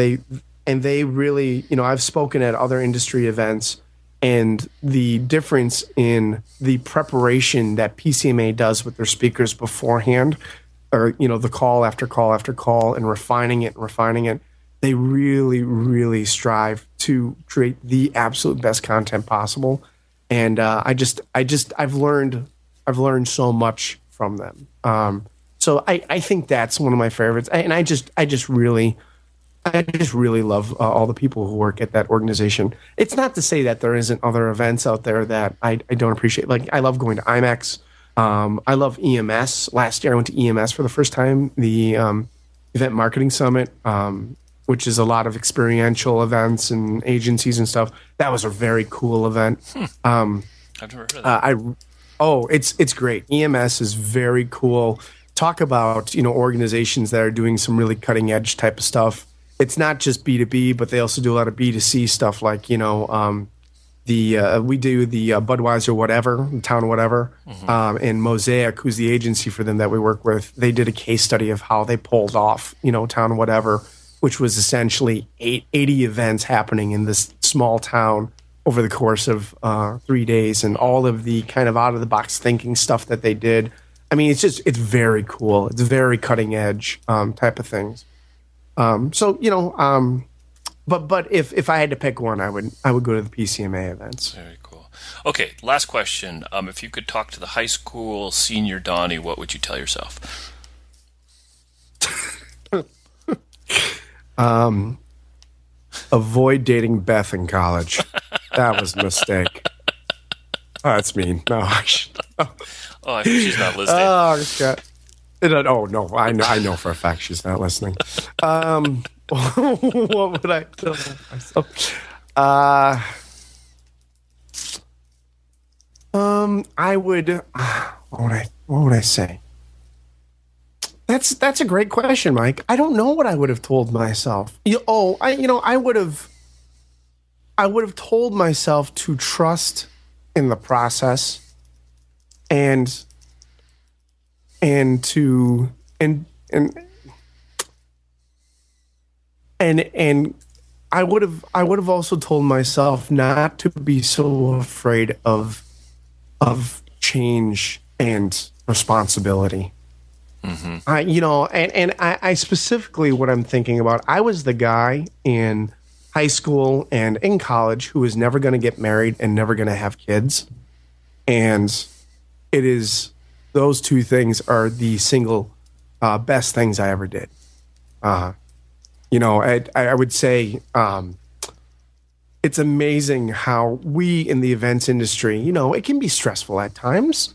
they really, I've spoken at other industry events, and the difference in the preparation that PCMA does with their speakers beforehand, or the call after call after call, and refining it, they really, really strive to create the absolute best content possible. And I've learned so much from them. So I think that's one of my favorites, and I just really love all the people who work at that organization. It's not to say that there isn't other events out there that I don't appreciate. Like, I love going to IMEX. I love EMS. Last year I went to EMS for the first time, the Event Marketing Summit, which is a lot of experiential events and agencies and stuff. That was a very cool event. I've never heard of that. It's great. EMS is very cool. Talk about, organizations that are doing some really cutting edge type of stuff. It's not just B2B, but they also do a lot of B2C stuff, like, we do the Budweiser whatever, Town whatever, and Mosaic, who's the agency for them that we work with. They did a case study of how they pulled off, Town whatever, which was essentially 80 events happening in this small town over the course of 3 days, and all of the kind of out of the box thinking stuff that they did. I mean, it's very cool. It's very cutting edge type of things. But if I had to pick one, I would go to the PCMA events. Very cool. Okay, last question. If you could talk to the high school senior Donny, what would you tell yourself? Avoid dating Beth in college. That was a mistake. Oh, that's mean. No, I should. Oh, I hope she's not listening. Oh, God. Oh, no, I know for a fact she's not listening. What would I tell myself? I would. What would I say? That's a great question, Mike. I don't know what I would have told myself. I would have told myself to trust in the process, and I would have also told myself not to be so afraid of change and responsibility. I specifically, what I'm thinking about, I was the guy in high school and in college who was never going to get married and never going to have kids. And it is, those two things are the single best things I ever did. I would say it's amazing how we in the events industry, it can be stressful at times.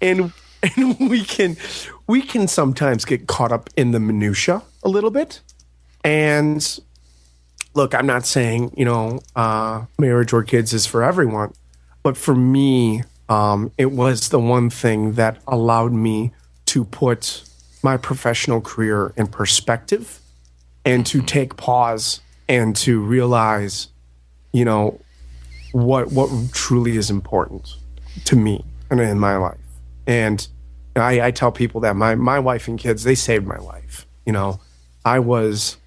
and we can sometimes get caught up in the minutia a little bit. And look, I'm not saying, marriage or kids is for everyone, but for me, it was the one thing that allowed me to put my professional career in perspective and to take pause and to realize, what truly is important to me and in my life. And I tell people that my wife and kids, they saved my life. I was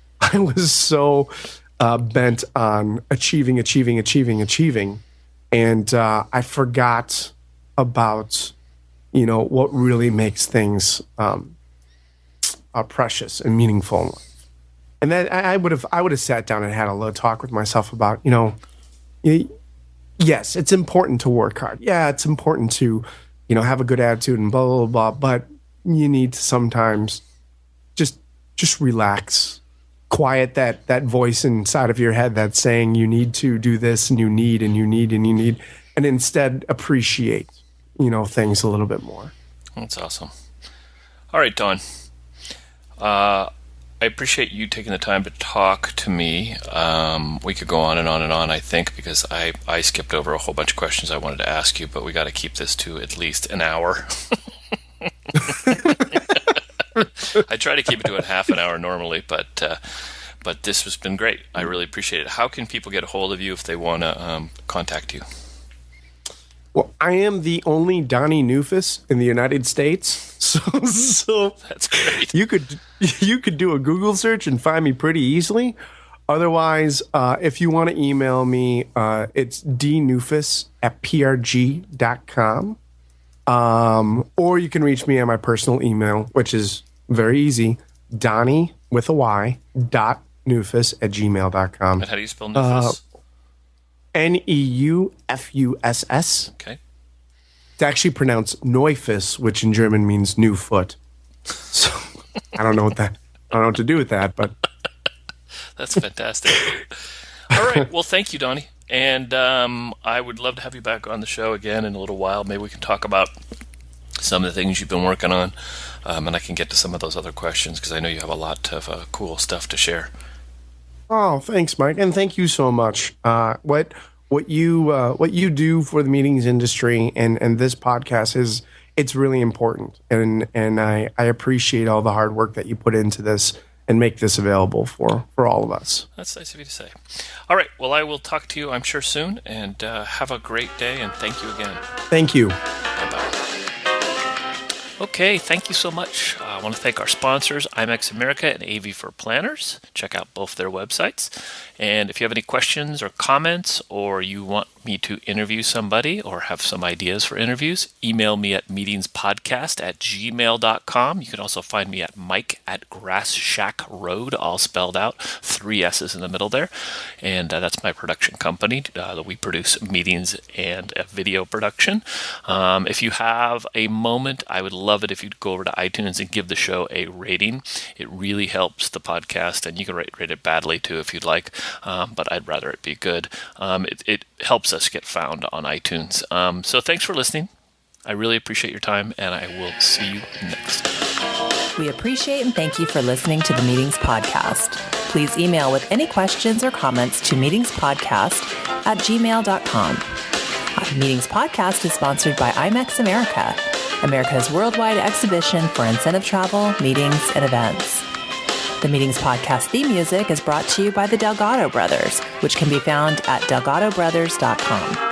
so bent on achieving. And I forgot about, what really makes things precious and meaningful in life. And then I would have sat down and had a little talk with myself about, yes, it's important to work hard. Yeah, it's important to, have a good attitude and blah, blah, blah. But you need to sometimes just relax, quiet that voice inside of your head that's saying you need to do this and you need, and instead appreciate, things a little bit more. That's awesome. All right, Don. I appreciate you taking the time to talk to me. We could go on and on and on, I think, because I skipped over a whole bunch of questions I wanted to ask you, but we got to keep this to at least an hour. I try to keep it to a half an hour normally, but this has been great. I really appreciate it. How can people get a hold of you if they want to contact you? Well, I am the only Donny Neufuss in the United States, so that's great. You could do a Google search and find me pretty easily. Otherwise, if you want to email me, it's dnufess@prg.com. Or you can reach me at my personal email, which is very easy, Donny with a Y .neufuss@gmail.com. And how do you spell Neufuss? Neufuss. Okay. It's actually pronounced Neufuss, which in German means new foot. So I don't know what to do with that, but that's fantastic. All right. Well, thank you, Donny. And I would love to have you back on the show again in a little while. Maybe we can talk about some of the things you've been working on, and I can get to some of those other questions because I know you have a lot of cool stuff to share. Oh, thanks, Mike, and thank you so much. What you do for the meetings industry and this podcast it's really important, and I appreciate all the hard work that you put into this and make this available for all of us. That's nice of you to say. All right, well, I will talk to you, I'm sure, soon, and have a great day, and thank you again. Thank you. Bye-bye. Okay, thank you so much. I want to thank our sponsors, IMEX America and AV for Planners. Check out both their websites. And if you have any questions or comments, or you want me to interview somebody or have some ideas for interviews, email me at meetingsPodcast@gmail.com. You can also find me at Mike@Grass Shack Road, all spelled out, 3 S's in the middle there. And that's my production company that we produce meetings and video production. If you have a moment, I would love it if you'd go over to iTunes and give the show a rating. It really helps the podcast, and you can rate it badly too if you'd like, but I'd rather it be good. It helps us get found on iTunes. So thanks for listening. I really appreciate your time, and I will see you next. We appreciate and thank you for listening to the Meetings Podcast. Please email with any questions or comments to meetingspodcast@gmail.com. Meetings Podcast is sponsored by IMEX America, America's worldwide exhibition for incentive travel, meetings, and events. The Meetings Podcast theme music is brought to you by the Delgado Brothers, which can be found at delgadobrothers.com.